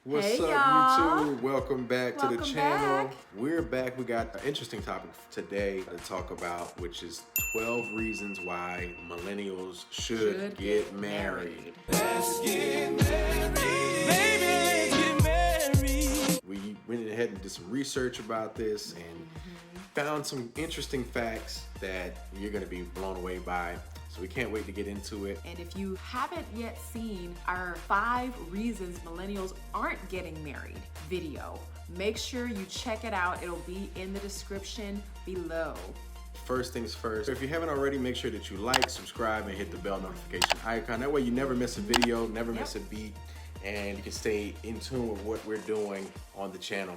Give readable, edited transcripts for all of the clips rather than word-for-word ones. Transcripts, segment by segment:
What's Hey, up, y'all. YouTube? Welcome back to the Welcome channel. back. We're back. We got an interesting topic today to talk about, which is 12 reasons why millennials should get married. Let's get married. Baby, let's get married. We went ahead and did some research about this and found some interesting facts that you're going to be blown away by. So we can't wait to get into it. And if you haven't yet seen our 5 reasons millennials aren't getting married video, make sure you check it out. It'll be in the description below. First things first, if you haven't already, make sure that you like, subscribe, and hit the bell notification icon. That way you never miss a video, never miss a beat, and you can stay in tune with what we're doing on the channel.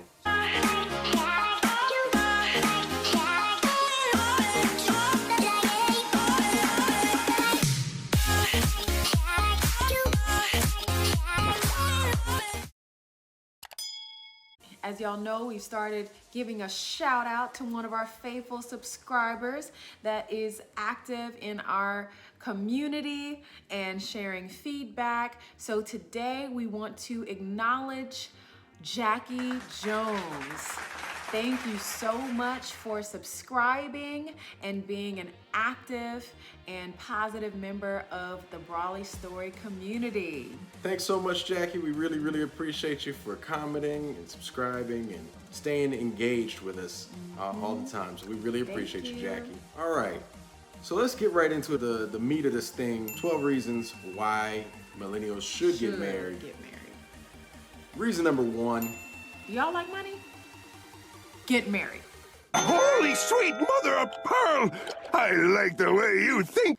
As y'all know, we started giving a shout out to one of our faithful subscribers that is active in our community and sharing feedback. So today we want to acknowledge Jackie Jones. Thank you so much for subscribing and being an active and positive member of the Brawley Story community. Thanks so much, Jackie. We really appreciate you for commenting and subscribing and staying engaged with us all the time. So we really appreciate you, Jackie. All right, so let's get right into the meat of this thing. 12 reasons why millennials should get married. Reason number 1. Do y'all like money? Get married. Holy sweet mother of pearl! I like the way you think.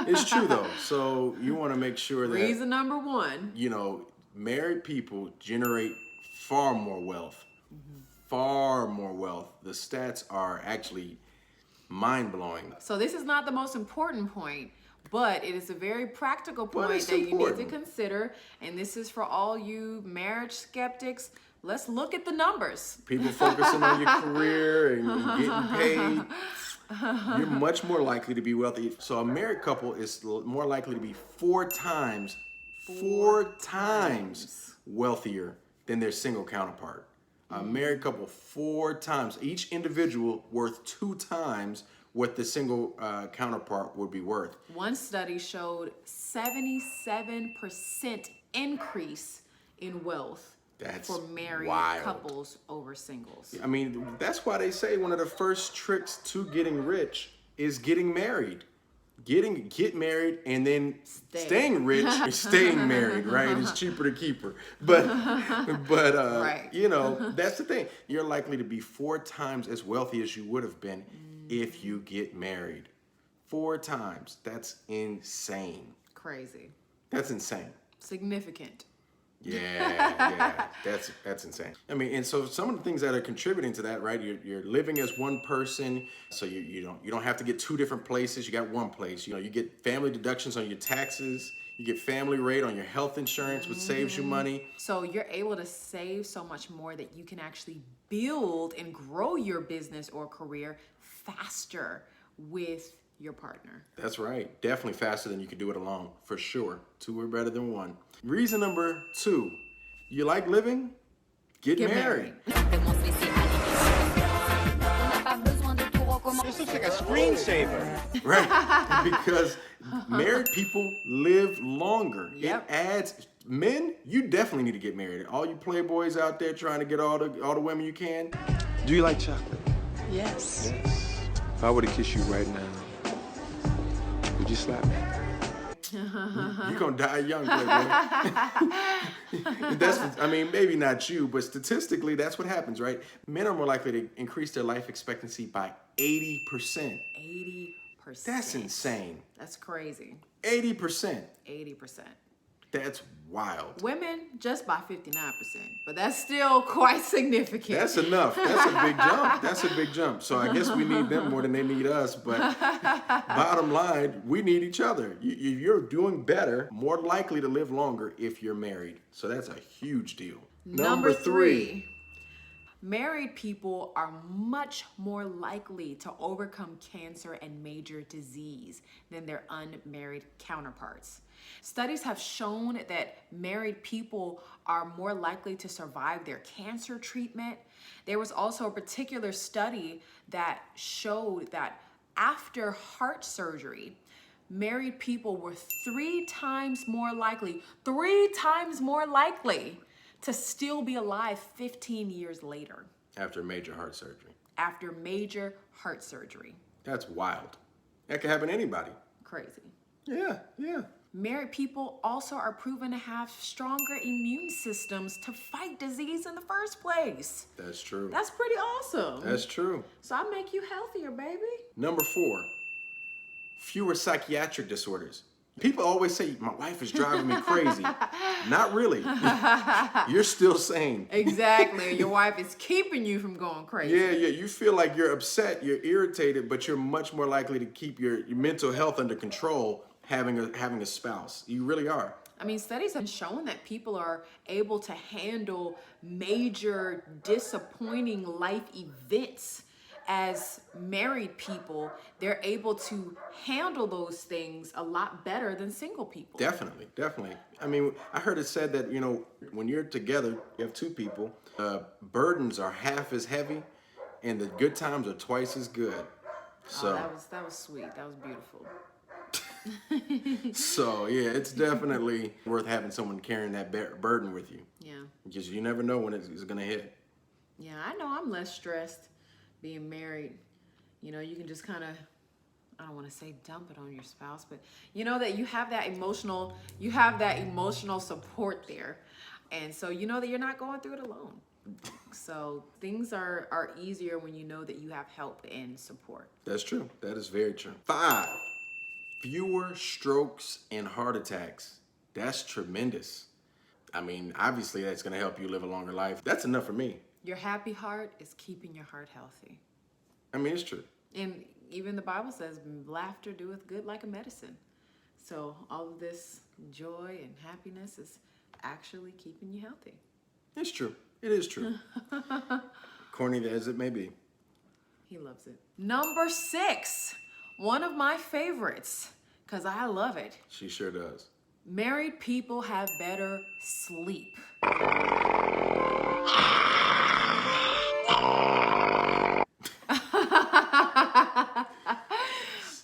It's true though. So you want to make sure that Reason number 1. you know, married people generate far more wealth. Far more wealth. The stats are actually mind-blowing. So this is not the most important point, but it is a very practical point it's that you need important. to consider. And this is for all you marriage skeptics. Let's look at the numbers. People focusing on your career and getting paid. You're much more likely to be wealthy. So a married couple is more likely to be 4 times wealthier than their single counterpart. A married couple 4 times. Each individual worth 2 times what the single counterpart would be worth. One study showed 77% increase in wealth That's for married wild. couples over singles. I mean, that's why they say one of the first tricks to getting rich is getting married. Get married and then staying rich is staying married, right? It's cheaper to keep her. But Right. you know, that's the thing. You're likely to be 4 times as wealthy as you would have been if you get married. 4 times. That's insane. Crazy. That's insane. Significant. Yeah, that's insane. I mean, and so some of the things that are contributing to that, right? You're living as one person, so you don't have to get 2 different places. You got one place. You know, you get family deductions on your taxes. You get family rate on your health insurance, which saves you money. So you're able to save so much more that you can actually build and grow your business or career faster with your partner. That's right. Definitely faster than you could do it alone, for sure. 2 are better than 1. Reason number 2, you like living? Get married. This looks like a screensaver. Right, because married people live longer. Yep. It adds, men, you definitely need to get married. All you playboys out there trying to get all the women you can. Do you like chocolate? Yes. If I were to kiss you right now, would you slap me? You're gonna die young, playboy. I mean, maybe not you, but statistically, that's what happens, right? Men are more likely to increase their life expectancy by 80%. 80%. That's insane. That's crazy. 80%. 80%. That's wild. Women just by 59%, but that's still quite significant. That's enough. That's a big jump. That's a big jump. So I guess we need them more than they need us. But bottom line, we need each other. You're doing better, more likely to live longer if you're married. So that's a huge deal. Number 3. Married people are much more likely to overcome cancer and major disease than their unmarried counterparts. Studies have shown that married people are more likely to survive their cancer treatment. There was also a particular study that showed that after heart surgery, married people were 3 times more likely to still be alive 15 years later. After major heart surgery. After major heart surgery. That's wild. That could happen to anybody. Crazy. Yeah, yeah. Married people also are proven to have stronger immune systems to fight disease in the first place. That's true. That's pretty awesome. That's true. So I make you healthier, baby. Number 4, fewer psychiatric disorders. People always say, my wife is driving me crazy. Not really. You're still sane. Exactly. Your wife is keeping you from going crazy. Yeah. You feel like you're upset, you're irritated, but you're much more likely to keep your mental health under control having a spouse. You really are. I mean, studies have shown that people are able to handle major disappointing life events. As married people, they're able to handle those things a lot better than single people. Definitely. I mean, I heard it said that, when you're together, you have 2 people, burdens are half as heavy and the good times are twice as good. So that was sweet. That was beautiful. So yeah, it's definitely worth having someone carrying that burden with you. Yeah. Because you never know when it's gonna hit. Yeah, I know I'm less stressed being married. You can just kind of, I don't want to say dump it on your spouse, but that you have that emotional support there. And so you know that you're not going through it alone. So things are easier when you know that you have help and support. That's true. That is very true. 5, fewer strokes and heart attacks. That's tremendous. I mean, obviously that's going to help you live a longer life. That's enough for me. Your happy heart is keeping your heart healthy. I mean, it's true. And even the Bible says, laughter doeth good like a medicine. So all of this joy and happiness is actually keeping you healthy. It's true. It is true. Corny as it may be. He loves it. Number 6, one of my favorites, because I love it. She sure does. Married people have better sleep.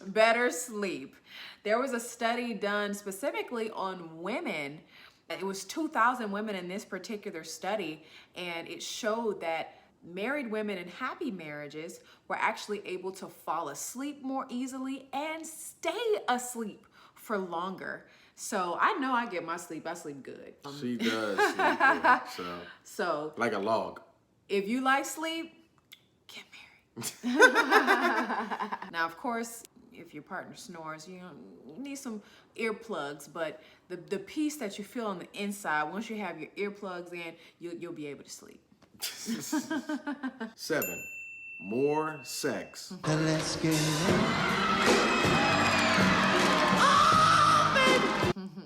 Better sleep. There was a study done specifically on women. It was 2,000 women in this particular study, and it showed that married women in happy marriages were actually able to fall asleep more easily and stay asleep for longer. So I know I get my sleep. I sleep good. She does sleep good. So like a log. If you like sleep, get married. Now, of course, if your partner snores, you need some earplugs, but the peace that you feel on the inside, once you have your earplugs in, you'll be able to sleep. 7, more sex. Let's get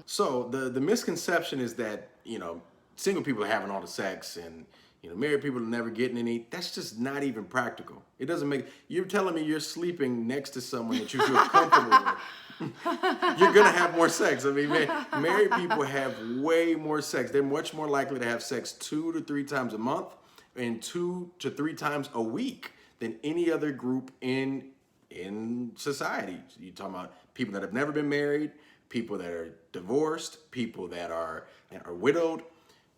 So the misconception is that, single people are having all the sex and, married people are never getting any. That's just not even practical. It doesn't make, you're telling me you're sleeping next to someone that you feel comfortable with. You're going to have more sex. I mean, married people have way more sex. They're much more likely to have sex 2 to 3 times a month and 2 to 3 times a week than any other group in society. You're talking about people that have never been married, people that are divorced, people that are widowed.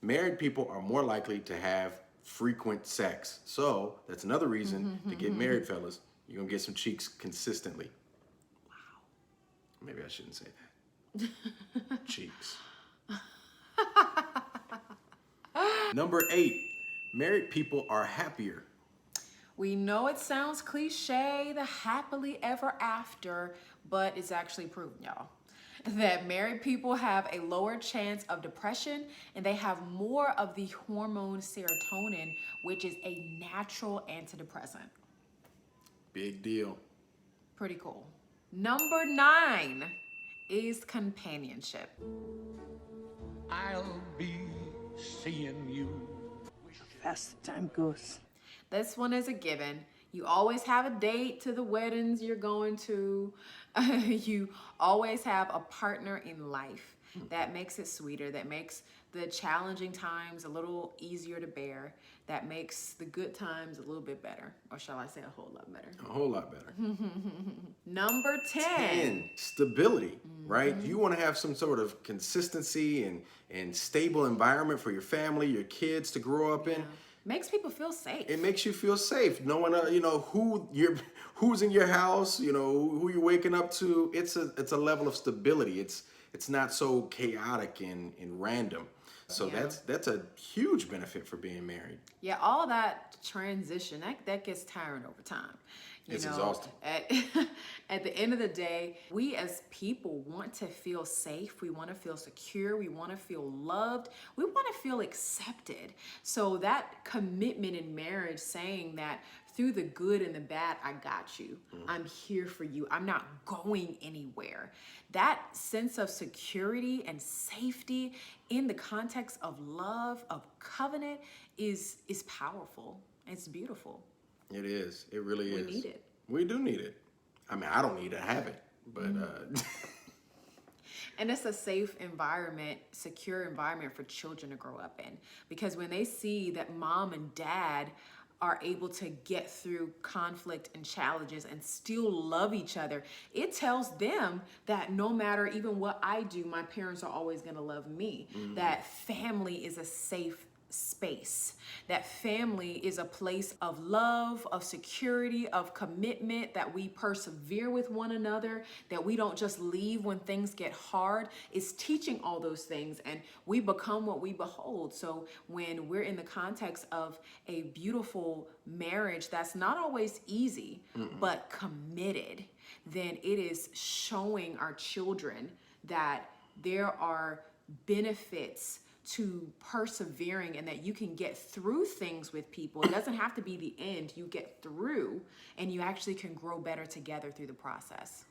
Married people are more likely to have frequent sex. So that's another reason to get married, fellas. You're going to get some cheeks consistently. Wow. Maybe I shouldn't say that. Cheeks. Number 8, married people are happier. We know it sounds cliche, the happily ever after, but it's actually proven, y'all, that married people have a lower chance of depression and they have more of the hormone serotonin, which is a natural antidepressant. Big deal. Pretty cool. Number 9 is companionship. I'll be seeing you. fast the time goes. This one is a given. You always have a date to the weddings you're going to. You always have a partner in life. That makes it sweeter, that makes the challenging times a little easier to bear, that makes the good times a little bit better, or shall I say a whole lot better. A whole lot better. Number 10. 10, stability, right? You want to have some sort of consistency and stable environment for your family, your kids to grow up in. Makes people feel safe. It makes you feel safe, knowing who's in your house, who you're waking up to. It's a level of stability. It's not so chaotic and random. So that's a huge benefit for being married. Yeah, all that transition, that gets tiring over time. It's exhausting. At the end of the day, we as people want to feel safe. We want to feel secure. We want to feel loved. We want to feel accepted. So that commitment in marriage, saying that through the good and the bad, I got you. I'm here for you. I'm not going anywhere. That sense of security and safety in the context of love, of covenant, is powerful. It's beautiful. It is. It really is. We need it. We do need it. I mean, I don't need to have it, but and it's a safe environment, secure environment for children to grow up in. Because when they see that mom and dad are able to get through conflict and challenges and still love each other, it tells them that no matter even what I do, my parents are always going to love me. That family is a safe space. That family is a place of love, of security, of commitment, that we persevere with one another, that we don't just leave when things get hard. It's teaching all those things, and we become what we behold. So when we're in the context of a beautiful marriage that's not always easy, but committed, then it is showing our children that there are benefits to persevering, and that you can get through things with people. It doesn't have to be the end. You get through, and you actually can grow better together through the process.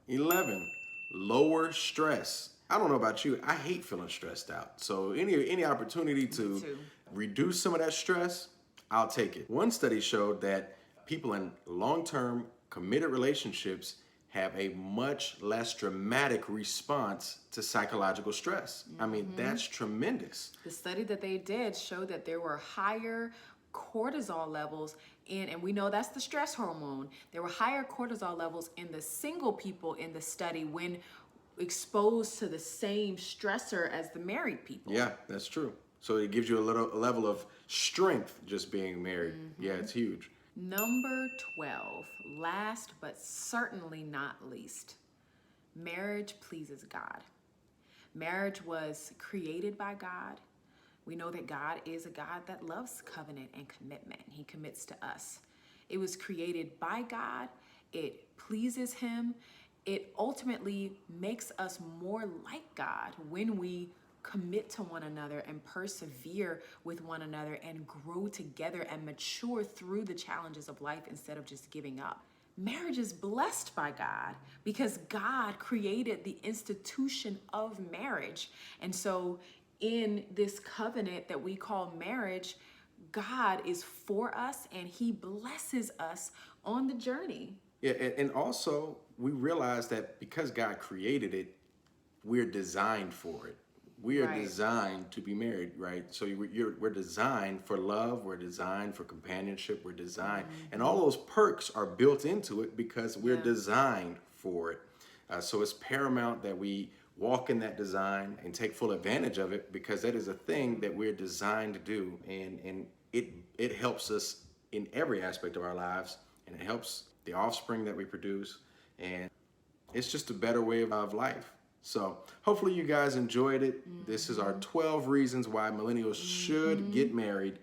11, lower stress. I don't know about you. I hate feeling stressed out. So any opportunity to reduce some of that stress, I'll take it. One study showed that people in long-term committed relationships have a much less dramatic response to psychological stress. I mean, that's tremendous. The study that they did showed that there were higher cortisol levels and we know that's the stress hormone. There were higher cortisol levels in the single people in the study when exposed to the same stressor as the married people. Yeah, that's true. So it gives you a level of strength just being married. Yeah, it's huge. Number 12, last but certainly not least, marriage pleases God. Marriage was created by God. We know that God is a God that loves covenant and commitment. He commits to us. It was created by God. It pleases Him. It ultimately makes us more like God when we commit to one another and persevere with one another and grow together and mature through the challenges of life instead of just giving up. Marriage is blessed by God because God created the institution of marriage. And so in this covenant that we call marriage, God is for us and He blesses us on the journey. Yeah, and also we realize that because God created it, we're designed for it. We are designed to be married, right? So we're designed for love. We're designed for companionship. We're designed, and all those perks are built into it because we're designed for it. So it's paramount that we walk in that design and take full advantage of it because that is a thing that we're designed to do, and it helps us in every aspect of our lives, and it helps the offspring that we produce, and it's just a better way of life. So hopefully you guys enjoyed it. This is our 12 reasons why millennials should get married.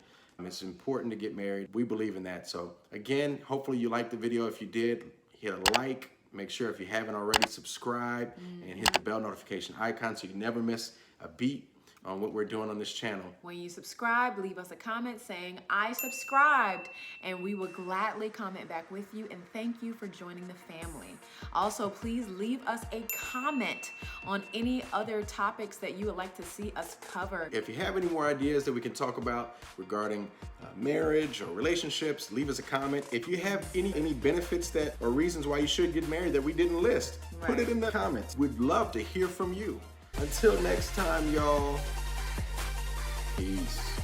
It's important to get married. We believe in that. So again, hopefully you liked the video. If you did, hit a like. Make sure if you haven't already, subscribe and hit the bell notification icon so you never miss a beat on what we're doing on this channel. When you subscribe, leave us a comment saying, "I subscribed," and we will gladly comment back with you and thank you for joining the family. Also, please leave us a comment on any other topics that you would like to see us cover. If you have any more ideas that we can talk about regarding marriage or relationships, leave us a comment. If you have any benefits that or reasons why you should get married that we didn't list, put it in the comments. We'd love to hear from you. Until next time, y'all. Peace.